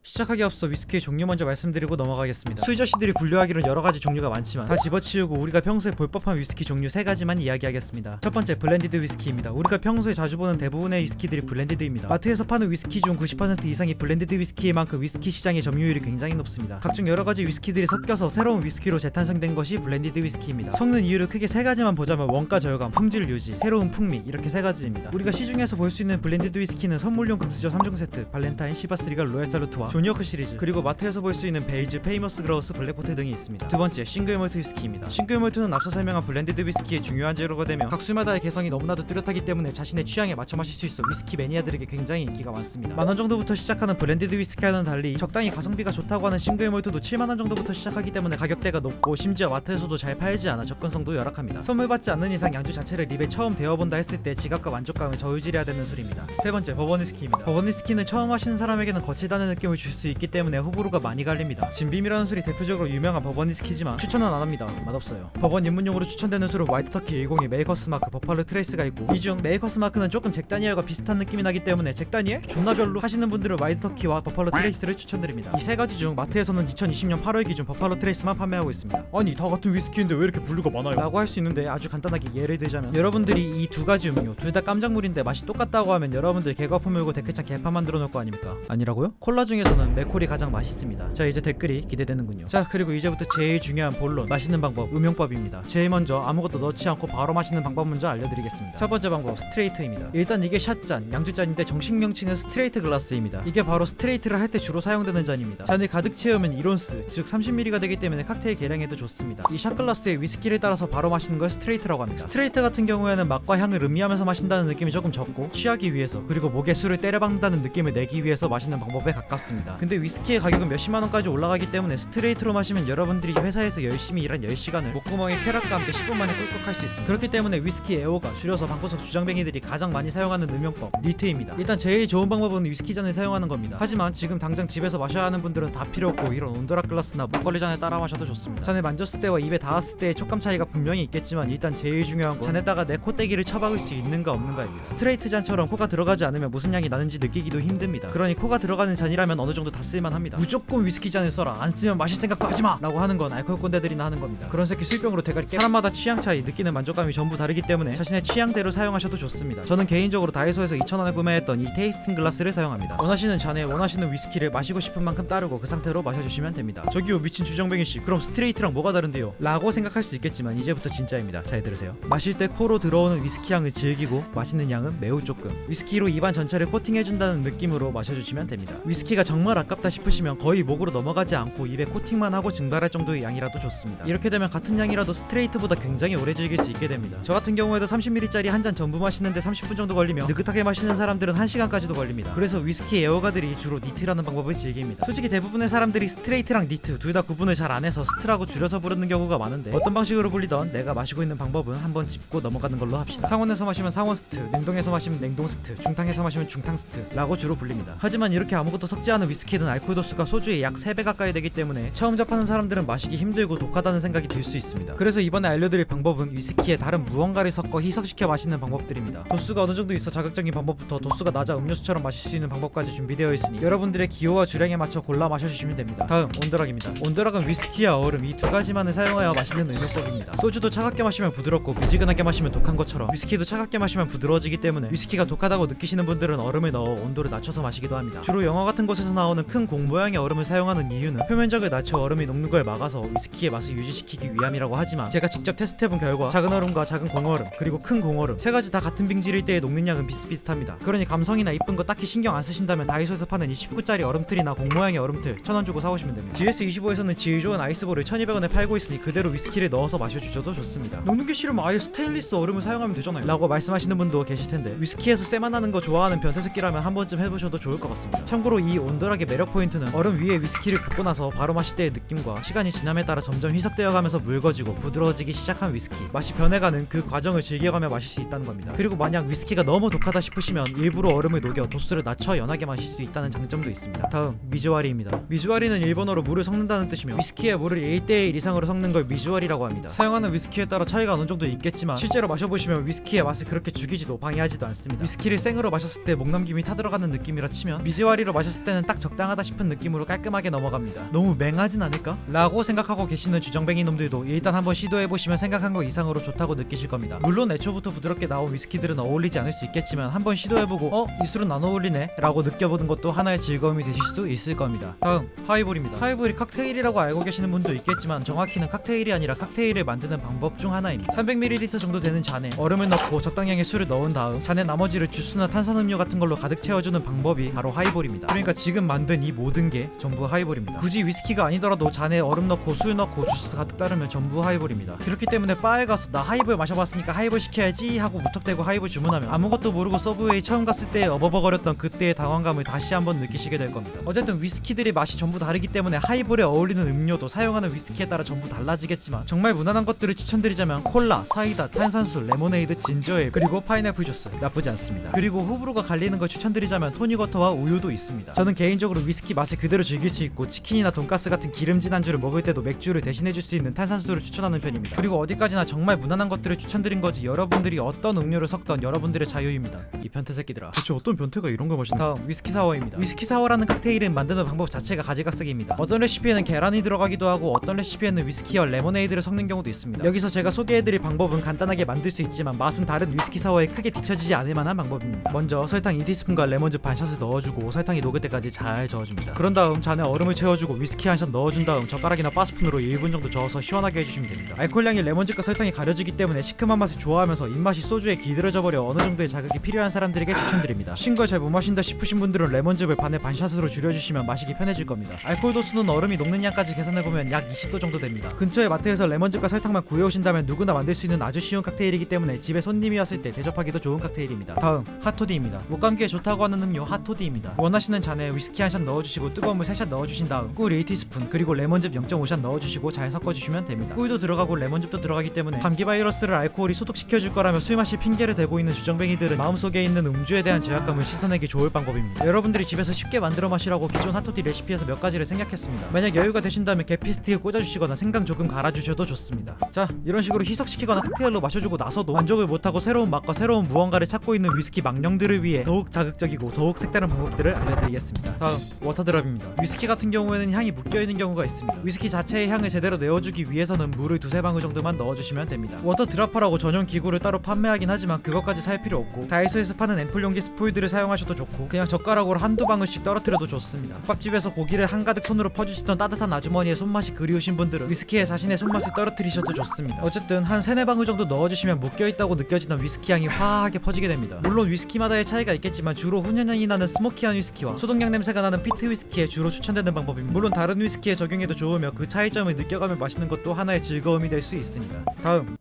시작하기 앞서 위스키의 종류 먼저 말씀드리고 넘어가겠습니다. 수희저씨들이 분류하기로는 여러가지 종류가 많지만 다 집어치우고 우리가 평소에 볼 법한 위스키 종류 3가지만 이야기하겠습니다. 첫 번째, 블렌디드 위스키입니다. 우리가 평소에 자주 보는 대부분의 위스키들이 블렌디드입니다. 마트에서 파는 위스키 중 90% 이상이 블렌디드 위스키인 만큼 위스키 시장의 점유율이 굉장히 높습니다. 각종 여러가지 위스키들이 섞여서 새로운 위스키로 재탄생된 것이 블렌디드 위스키입니다. 섞는 이유를 크게 3가지만 보자면 원가 저렴감, 품질 유지, 새로운 풍미, 이렇게 3가지입니다. 우리가 시중에서 볼 수 있는 블렌디드 위스키는 선물용 금수저 3종 세트, 발렌타인, 시바스리갈, 로얄 살루트와 조니워크 시리즈, 그리고 마트에서 볼 수 있는 베이즈, 페이머스 그라우스, 블랙포트 등이 있습니다. 두 번째, 싱글 몰트 위스키입니다. 싱글 몰트는 앞서 설명한 블렌디드 위스키의 중요한 재료가 되며 각 술마다의 개성이 너무나도 뚜렷하기 때문에 자신의 취향에 맞춰 마실 수 있어 위스키 매니아들에게 굉장히 인기가 많습니다. 만원 정도부터 시작하는 블렌디드 위스키와는 달리 적당히 가성비가 좋다고 하는 싱글 몰트도 7만원 정도부터 시작하기 때문에 가격대가 높고 심지어 마트에서도 잘 팔지 않아 접근성도 열악합니다. 선물 받지 않는 이상 양주 자체를 입에 처음 데워본다 했을 때 지갑과 만족감을 저유지해야 되는 술입니다. 세 번째, 버번 위스키입니다. 버번 위스키는 처음 마시는 사람에게는 거칠다는 느낌을 줄 수 있기 때문에 호불호가 많이 갈립니다. 진빔이라는 술이 대표적으로 유명한 버번 위스키지만 추천은 안합니다. 맛없어요. 버번 입문용으로 추천되는 술은 화이트 터키 102, 메이커스 마크, 버팔로 트레이스가 있고, 이 중 메이커스 마크는 조금 잭다니엘과 비슷한 느낌이 나기 때문에 잭다니엘? 존나 별로 하시는 분들은 화이트 터키와 버팔로 트레이스를 추천드립니다. 이 3가지 중 마트에서는 2020년 8월 기준 버팔로 트레이스만 판매하고 있습니다. 아니 다 같은 위스키인데 왜 이렇게 분류가 많아요? 라고 할 수 있는데 아주 간단하게 예를 들자면, 여러분들이 이 2가지 음료 둘 다 깜짝물인데 맛이 똑같다고 하면 여러분들 개가 품물고 댓글창 개판 만들어 놓을 거 아닙니까? 아니라고요? 콜라 중에서는 맥콜이 가장 맛있습니다. 자, 이제 댓글이 기대되는군요. 자, 그리고 이제부터 제일 중요한 본론, 마시는 방법, 음용법입니다. 제일 먼저 아무것도 넣지 않고 바로 마시는 방법 먼저 알려드리겠습니다. 첫 번째 방법, 스트레이트입니다. 일단 이게 샷잔, 양주잔인데 정식 명칭은 스트레이트 글라스입니다. 이게 바로 스트레이트를 할 때 주로 사용되는 잔입니다. 잔을 가득 채우면 1온스, 즉 30ml가 되기 때문에 칵테일 계량에도 좋습니다. 이 샷글라스에 위스키를 따라서 바로 마시는 걸 스트레이트라고 합니다. 스트레이트 같은 경우에는 맛과 향을 음미하면서 마신다는 느낌이 조금 적고, 취하기 위해서 그리고 목에 술을 때려박는다는 느낌을 내기 위해서 마시는 방법에 가깝습니다. 근데 위스키의 가격은 몇십만원까지 올라가기 때문에 스트레이트로 마시면 여러분들이 회사에서 열심히 일한 10시간을 목구멍에 쾌락과 함께 10분 만에 꿀꺽할 수 있습니다. 그렇기 때문에 위스키 에어가, 줄여서 방구석 주장뱅이들이 가장 많이 사용하는 음용법, 니트입니다. 일단 제일 좋은 방법은 위스키잔을 사용하는 겁니다. 하지만 지금 당장 집에서 마셔야 하는 분들은 다 필요 없고 이런 온도락 글라스나 막걸리 잔을 따라 마셔도 좋습니다. 잔을 만졌을 때와 입에 닿았을 때의 촉감 차이가 분명히 있겠지만, 일단 제일 중요한 건 잔에다가 내 콧대기를 쳐박을 수 있는가 없는가입니다. 스트레이트 잔처럼 코가 들어가지 않으면 무슨 향이 나는지 느끼기도 힘듭니다. 그러니 코가 들어가는 잔이라면 어느 정도 다 쓸만합니다. 무조건 위스키 잔을 써라, 안 쓰면 마실 생각도 하지마! 라고 하는 건 알코올 꼰대들이나 하는 겁니다. 그런 새끼 술병으로 대가리 깨. 사람마다 취향 차이, 느끼는 만족감이 전부 다르기 때문에 자신의 취향대로 사용하셔도 좋습니다. 저는 개인적으로 다이소에서 2,000원에 구매했던 이 테이스팅 글라스를 사용합니다. 원하시는 잔에 원하시는 위스키를 마시고 싶은 만큼 따르고 그 상태로 마셔주시면 됩니다. 저기요 미친 주정뱅이씨, 그럼 스트레이트랑 뭐가 다른데요? 라고 생각할 수 있겠지만 이제부터 진짜입니다. 잘 들으세요. 마실 때 코로 들어오는 위스키 향을 즐기고 마시는 양은 매우 조금, 위스키로 입안 전체를 코팅해준다는 느낌으로 마셔주시면 됩니다. 위스키가 정말 아깝다 싶으시면 거의 목으로 넘어가지 않고 입에 코팅만 하고 증발할 정도의 양이라도 좋습니다. 이렇게 되면 같은 양이라도 스트레이트보다 굉장히 오래 즐길 수 있게 됩니다. 저 같은 경우에도 30ml짜리 한 잔 전부 마시는데 30분 정도 걸리며 느긋하게 마시는 사람들은 1시간까지도 걸립니다. 그래서 위스키 애호가들이 주로 니트라는 방법을 즐깁니다. 솔직히 대부분의 사람들이 스트레이트랑 니트 둘 다 구분을 잘 안 해서 스트라고 줄여서 부르는 경우가 많은데, 어떤 방식으로 불리던 내가 마시고 있는 방법은 한번 짚고 넘어가는 걸로 합시다. 상온에서 마시면 상온 스트, 냉동에서 마시면 냉동 스트, 중탕에서 마시면 중탕 스트 라고 주로 불립니다. 하지만 이렇게 아무것도 섞지 않은 위스키는 알코올 도수가 소주의 약 3배 가까이 되기 때문에 처음 접하는 사람들은 마시기 힘들고 독하다는 생각이 들 수 있습니다. 그래서 이번에 알려드릴 방법은 위스키에 다른 무언가를 섞어 희석시켜 마시는 방법들입니다. 도수가 어느 정도 있어 자극적인 방법부터 도수가 낮아 음료수처럼 마실 수 있는 방법까지 준비되어 있으니 여러분들의 기호와 주량에 맞춰 골라 마셔주시면 됩니다. 다음, 온더락입니다. 온더락은 위스키와 얼음 이 2가지만을 사용하여 마시는 음료법입니다. 소주도 차갑게 마시면 부드럽고 미지근하게 마시면 독한 것처럼 위스키도 차갑게 마시면 부드러워지기 때문에 위스키가 독하다고 느끼시는 분들은 얼음을 넣어 온도를 낮춰서 마시기도 합니다. 주로 영화 같은 곳에서 나오는 큰 공 모양의 얼음을 사용하는 이유는 표면적을 낮춰 얼음이 녹는 걸 막아서 위스키의 맛을 유지시키기 위함이라고 하지만, 제가 직접 테스트해본 결과 작은 얼음과 작은 공얼음 그리고 큰 공얼음 3가지 다 같은 빙질일 때의 녹는 양은 비슷비슷합니다. 그러니 감성이나 이쁜 거 딱히 신경 안 쓰신다면 다이소에서 파는 이 19짜리 얼음틀이나 공 모양의 얼음틀 1,000원 주고 사오시면 됩니다. GS25에서는 질 좋은 아이스볼을 1,200원에 팔고 있으니 그대로 위스키를 넣어서 마셔주셔도 좋습니다. 녹는 게 싫으면 아예 스테인리스 얼음을 사용하면 되잖아요 라고 말씀하시는 분도 계실텐데, 위스키에서 쎄만 나는 거 좋아하는 변태새끼라면 한 번쯤 해보셔도 좋을 것 같습니다. 참고로 이 온더락의 매력 포인트는 얼음 위에 위스키를 붓고 나서 바로 마실 때의 느낌과 시간이 지남에 따라 점점 희석되어 가면서 묽어지고 부드러워지기 시작한 위스키, 맛이 변해가는 그 과정을 즐겨가며 마실 수 있다는 겁니다. 그리고 만약 위스키가 너무 독하다 싶으시면 일부러 얼음을 녹여 도수를 낮춰 연하게 마실 수 있다는 장점도 있습니다. 다음, 미즈와리입니다. 미즈와리는 일본어로 물을 섞는다는 뜻이며 위스키에 물을 1:1 이상으로 섞는 걸 미즈와리라고 합니다. 사용하는 위스키에 따라 차이가 어느 정도 있겠지만 실제로 마셔보시면 위스키의 맛을 그렇게 죽이지도 방해하지도 않습니다. 위스키를 생으로 마셨을 때 목넘김이 타들어가는 느낌이라 치면, 미즈와리로 마셨을 때는 딱 딱 적당하다 싶은 느낌으로 깔끔하게 넘어갑니다. 너무 맹하진 않을까? 라고 생각하고 계시는 주정뱅이 놈들도 일단 한번 시도해보시면 생각한 거 이상으로 좋다고 느끼실 겁니다. 물론 애초부터 부드럽게 나온 위스키들은 어울리지 않을 수 있겠지만 한번 시도해보고 이 술은 안 어울리네 라고 느껴보는 것도 하나의 즐거움이 되실 수 있을 겁니다. 다음 하이볼입니다. 하이볼이 칵테일이라고 알고 계시는 분도 있겠지만 정확히는 칵테일이 아니라 칵테일을 만드는 방법 중 하나입니다. 300ml 정도 되는 잔에 얼음을 넣고 적당량의 술을 넣은 다음 잔의 나머지를 주스나 탄산음료 같은 걸로 가득 채워주는 방법이 바로 하이볼입니다. 그러니까 지금 만든 이 모든 게 전부 하이볼입니다. 굳이 위스키가 아니더라도 잔에 얼음 넣고 술 넣고 주스 가득 따르면 전부 하이볼입니다. 그렇기 때문에 바에 가서 나 하이볼 마셔봤으니까 하이볼 시켜야지 하고 무턱대고 하이볼 주문하면 아무것도 모르고 서브웨이 처음 갔을 때 어버버거렸던 그때의 당황감을 다시 한번 느끼시게 될 겁니다. 어쨌든 위스키들의 맛이 전부 다르기 때문에 하이볼에 어울리는 음료도 사용하는 위스키에 따라 전부 달라지겠지만 정말 무난한 것들을 추천드리자면 콜라, 사이다, 탄산수, 레모네이드, 진저에일 그리고 파인애플 주스 나쁘지 않습니다. 그리고 호불호가 갈리는 걸 추천드리자면 토닉워터와 우유도 있습니다. 저는 개인적으로 위스키 맛을 그대로 즐길 수 있고 치킨이나 돈가스 같은 기름진 안주를 먹을 때도 맥주를 대신해줄 수 있는 탄산수를 추천하는 편입니다. 그리고 어디까지나 정말 무난한 것들을 추천드린 거지 여러분들이 어떤 음료를 섞던 여러분들의 자유입니다. 이 변태 새끼들아. 대체 어떤 변태가 이런 걸 마신다. 다음 위스키 사워입니다. 위스키 사워라는 칵테일은 만드는 방법 자체가 가지각색입니다. 어떤 레시피에는 계란이 들어가기도 하고 어떤 레시피에는 위스키와 레모네이드를 섞는 경우도 있습니다. 여기서 제가 소개해드릴 방법은 간단하게 만들 수 있지만 맛은 다른 위스키 사워에 크게 뒤처지지 않을 만한 방법입니다. 먼저 설탕 2티스푼과 레몬즙 반샷을 넣어주고 설탕이 녹을 때까지 잘 저어줍니다. 그런 다음 잔에 얼음을 채워주고 위스키 한 샷 넣어준 다음 젓가락이나 바스푼으로 1분 정도 저어서 시원하게 해주시면 됩니다. 알코올량이 레몬즙과 설탕이 가려지기 때문에 시큼한 맛을 좋아하면서 입맛이 소주에 기들어져 버려 어느 정도의 자극이 필요한 사람들에게 추천드립니다. 신 걸 잘 못 마신다 싶으신 분들은 레몬즙을 반에 반샷으로 줄여주시면 마시기 편해질 겁니다. 알코올 도수는 얼음이 녹는 양까지 계산해보면 약 20도 정도 됩니다. 근처의 마트에서 레몬즙과 설탕만 구해오신다면 누구나 만들 수 있는 아주 쉬운 칵테일이기 때문에 집에 손님이 왔을 때 대접하기도 좋은 칵테일입니다. 다음 핫토디입니다. 목감기에 좋다고 하는 음료 핫토디입니다. 원하시는 잔에 위스키 한 샷 넣어주시고 뜨거운 물 3샷 넣어주신 다음 꿀 1티스푼 그리고 레몬즙 0.5샷 넣어주시고 잘 섞어주시면 됩니다. 꿀도 들어가고 레몬즙도 들어가기 때문에 감기 바이러스를 알코올이 소독시켜줄 거라며 술 마실 핑계를 대고 있는 주정뱅이들은 마음속에 있는 음주에 대한 제약감을 씻어내기 좋을 방법입니다. 여러분들이 집에서 쉽게 만들어 마시라고 기존 핫토디 레시피에서 몇 가지를 생략했습니다. 만약 여유가 되신다면 계피스틱을 꽂아주시거나 생강 조금 갈아주셔도 좋습니다. 자, 이런 식으로 희석시키거나 칵테일로 마셔주고 나서도 만족을 못하고 새로운 맛과 새로운 무언가를 찾고 있는 위스키 망령들을 위해 더욱 자극적이고 더욱 색다른 방법들을 알려드리겠습니다. 다음 워터드랍입니다. 위스키 같은 경우에는 향이 묶여있는 경우가 있습니다. 위스키 자체의 향을 제대로 내어주기 위해서는 물을 두세 방울 정도만 넣어주시면 됩니다. 워터드랍퍼라고 전용 기구를 따로 판매하긴 하지만 그것까지 살 필요 없고 다이소에서 파는 앰플 용기 스포이드를 사용하셔도 좋고 그냥 젓가락으로 한두 방울씩 떨어뜨려도 좋습니다. 국밥집에서 고기를 한가득 손으로 퍼주시던 따뜻한 아주머니의 손맛이 그리우신 분들은 위스키에 자신의 손맛을 떨어뜨리셔도 좋습니다. 어쨌든 한 3-4방울 정도 넣어주시면 묶여있다고 느껴지던 위스키 향이 화하게 퍼지게 됩니다. 물론 위스키마다의 차이가 있겠지만 주로 훈연향이 나는 스모키한 위스키와 소독약 냄새가 나는 피트 위스키에 주로 추천되는 방법입니다. 물론 다른 위스키에 적용해도 좋으며 그 차이점을 느껴가며 마시는 것도 하나의 즐거움이 될 수 있습니다. 다음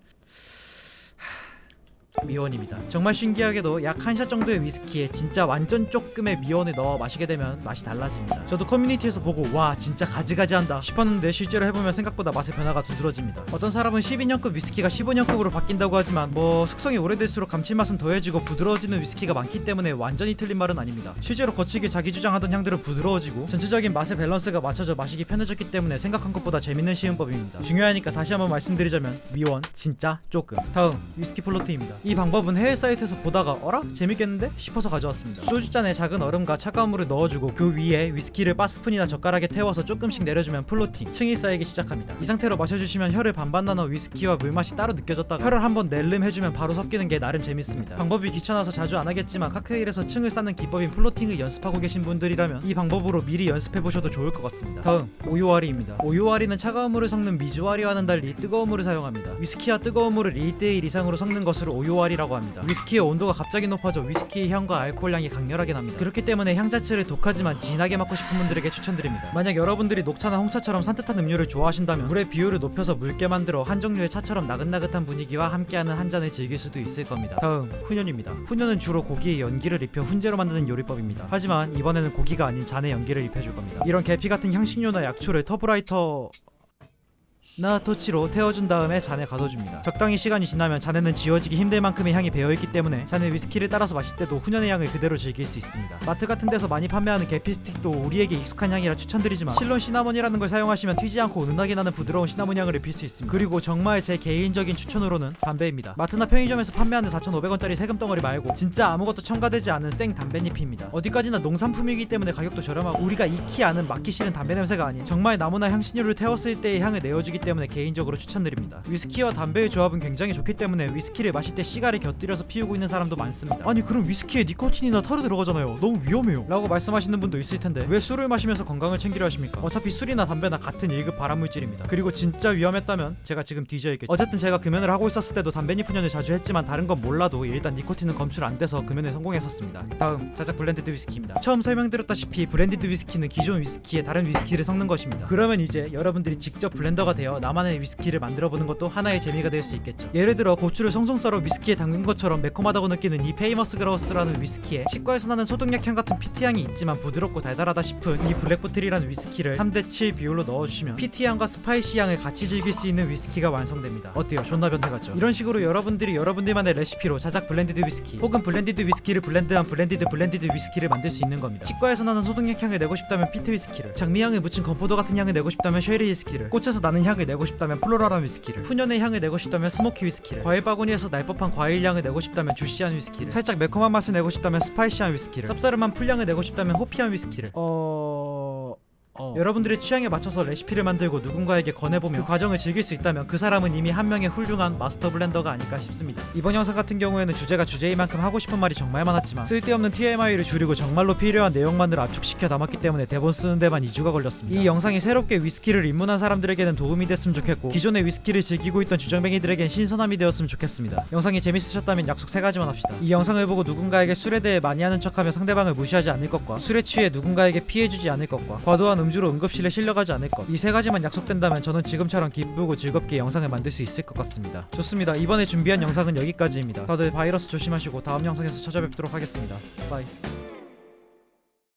미원입니다. 정말 신기하게도 약 한 샷 정도의 위스키에 진짜 완전 조금의 미원을 넣어 마시게 되면 맛이 달라집니다. 저도 커뮤니티에서 보고 와 진짜 가지가지한다 싶었는데 실제로 해보면 생각보다 맛의 변화가 두드러집니다. 어떤 사람은 12년급 위스키가 15년급으로 바뀐다고 하지만 뭐 숙성이 오래될수록 감칠맛은 더해지고 부드러워지는 위스키가 많기 때문에 완전히 틀린 말은 아닙니다. 실제로 거칠게 자기 주장하던 향들은 부드러워지고 전체적인 맛의 밸런스가 맞춰져 마시기 편해졌기 때문에 생각한 것보다 재밌는 시음법입니다. 중요하니까 다시 한번 말씀드리자면 미원 진짜 조금. 다음 위스키 플로트입니다. 이 방법은 해외 사이트에서 보다가 어라? 재밌겠는데? 싶어서 가져왔습니다. 소주잔에 작은 얼음과 차가운 물을 넣어주고 그 위에 위스키를 바스푼이나 젓가락에 태워서 조금씩 내려주면 플로팅, 층이 쌓이기 시작합니다. 이 상태로 마셔주시면 혀를 반반 나눠 위스키와 물맛이 따로 느껴졌다가 혀를 한번 낼름 해주면 바로 섞이는 게 나름 재밌습니다. 방법이 귀찮아서 자주 안 하겠지만 칵테일에서 층을 쌓는 기법인 플로팅을 연습하고 계신 분들이라면 이 방법으로 미리 연습해보셔도 좋을 것 같습니다. 다음 오유와리입니다. 오유와리는 차가운 물을 섞는 미주와리와는 달리 뜨거운 물을 사용합니다. 위스키와 뜨거운 물을 1:1 이상으로 섞는 것을 오유와리라고 합니다. 위스키의 온도가 갑자기 높아져 위스키의 향과 알코올향이 강렬하게 납니다. 그렇기 때문에 향 자체를 독하지만 진하게 맡고 싶은 분들에게 추천드립니다. 만약 여러분들이 녹차나 홍차처럼 산뜻한 음료를 좋아하신다면 물의 비율을 높여서 묽게 만들어 한 종류의 차처럼 나긋나긋한 분위기와 함께하는 한 잔을 즐길 수도 있을 겁니다. 다음 훈연입니다. 훈연은 주로 고기에 연기를 입혀 훈제로 만드는 요리법입니다. 하지만 이번에는 고기가 아닌 잔에 연기를 입혀줄 겁니다. 이런 계피 같은 향신료나 약초를 터브라이터 토치로 태워준 다음에 잔에 가둬줍니다. 적당히 시간이 지나면 잔에는 지워지기 힘들 만큼의 향이 배어있기 때문에 잔에 위스키를 따라서 마실 때도 훈연의 향을 그대로 즐길 수 있습니다. 마트 같은 데서 많이 판매하는 계피 스틱도 우리에게 익숙한 향이라 추천드리지만 실론 시나몬이라는 걸 사용하시면 튀지 않고 은은하게 나는 부드러운 시나몬 향을 입힐 수 있습니다. 그리고 정말 제 개인적인 추천으로는 담배입니다. 마트나 편의점에서 판매하는 4,500원짜리 세금 덩어리 말고 진짜 아무것도 첨가되지 않은 생 담배잎입니다. 어디까지나 농산품이기 때문에 가격도 저렴하고 우리가 익히 아는 맡기 싫은 담배 냄새가 아닌 정말 나무나 향신료를 태웠을 때의 향을 내어주기 때문에 개인적으로 추천드립니다. 위스키와 담배의 조합은 굉장히 좋기 때문에 위스키를 마실 때 시가를 곁들여서 피우고 있는 사람도 많습니다. 아니 그럼 위스키에 니코틴이나 타르 들어가잖아요. 너무 위험해요 라고 말씀하시는 분도 있을 텐데 왜 술을 마시면서 건강을 챙기려 하십니까? 어차피 술이나 담배나 같은 1급 발암물질입니다. 그리고 진짜 위험했다면 제가 지금 뒤져있겠죠. 어쨌든 제가 금연을 하고 있었을 때도 담배잎 훈연을 자주 했지만 다른 건 몰라도 일단 니코틴은 검출 안 돼서 금연에 성공했었습니다. 다음 자작 블렌디드 위스키입니다. 처음 설명드렸다시피 블렌디드 위스키는 기존 위스키에 다른 위스키를 섞는 것입니다. 그러면 이제 여러분들이 직접 블렌더가 되어 나만의 위스키를 만들어보는 것도 하나의 재미가 될 수 있겠죠. 예를 들어 고추를 송송 썰어 위스키에 담근 것처럼 매콤하다고 느끼는 이 페이머스 그라우스라는 위스키에 치과에서 나는 소독약향 같은 피트향이 있지만 부드럽고 달달하다 싶은 이 블랙보틀이라는 위스키를 3대7 비율로 넣어주시면 피트향과 스파이시향을 같이 즐길 수 있는 위스키가 완성됩니다. 어때요? 존나 변태같죠? 이런 식으로 여러분들이 여러분들만의 레시피로 자작 블렌디드 위스키 혹은 블렌디드 위스키를 블렌드한 블렌디드 위스키를 만들 수 있는 겁니다. 치과에서 나는 소독약향을 내고 싶다면 피트 위스키를, 장미향을 묻힌 건포도 같은 향을 내고 싶다면 쉐리 위스키를, 꽃에서 나는 향을 내고 싶다면 플로라란 위스키를, 훈연의 향을 내고 싶다면 스모키 위스키를, 과일 바구니에서 날 법한 과일 향을 내고 싶다면 주시한 위스키를, 살짝 매콤한 맛을 내고 싶다면 스파이시한 위스키를, 쌉싸름한 풀향을 내고 싶다면 호피한 위스키를. 여러분들의 취향에 맞춰서 레시피를 만들고 누군가에게 권해보며 그 과정을 즐길 수 있다면 그 사람은 이미 한 명의 훌륭한 마스터 블렌더가 아닐까 싶습니다. 이번 영상 같은 경우에는 주제가 주제인 만큼 하고 싶은 말이 정말 많았지만 쓸데없는 TMI를 줄이고 정말로 필요한 내용만을 압축시켜 담았기 때문에 대본 쓰는 데만 2주가 걸렸습니다. 이 영상이 새롭게 위스키를 입문한 사람들에게는 도움이 됐으면 좋겠고 기존의 위스키를 즐기고 있던 주정뱅이들에겐 신선함이 되었으면 좋겠습니다. 영상이 재밌으셨다면 약속 3가지만 합시다. 이 영상을 보고 누군가에게 술에 대해 많이 아는 척하며 상대방을 무시하지 않을 것과 술에 취해 누군가에게 피해주지 않을 것과 과도한 음주로 응급실에 실려가지 않을 것, 이 3가지만 약속된다면 저는 지금처럼 기쁘고 즐겁게 영상을 만들 수 있을 것 같습니다. 좋습니다. 이번에 준비한 영상은 여기까지입니다. 다들 바이러스 조심하시고 다음 영상에서 찾아뵙도록 하겠습니다. 바이.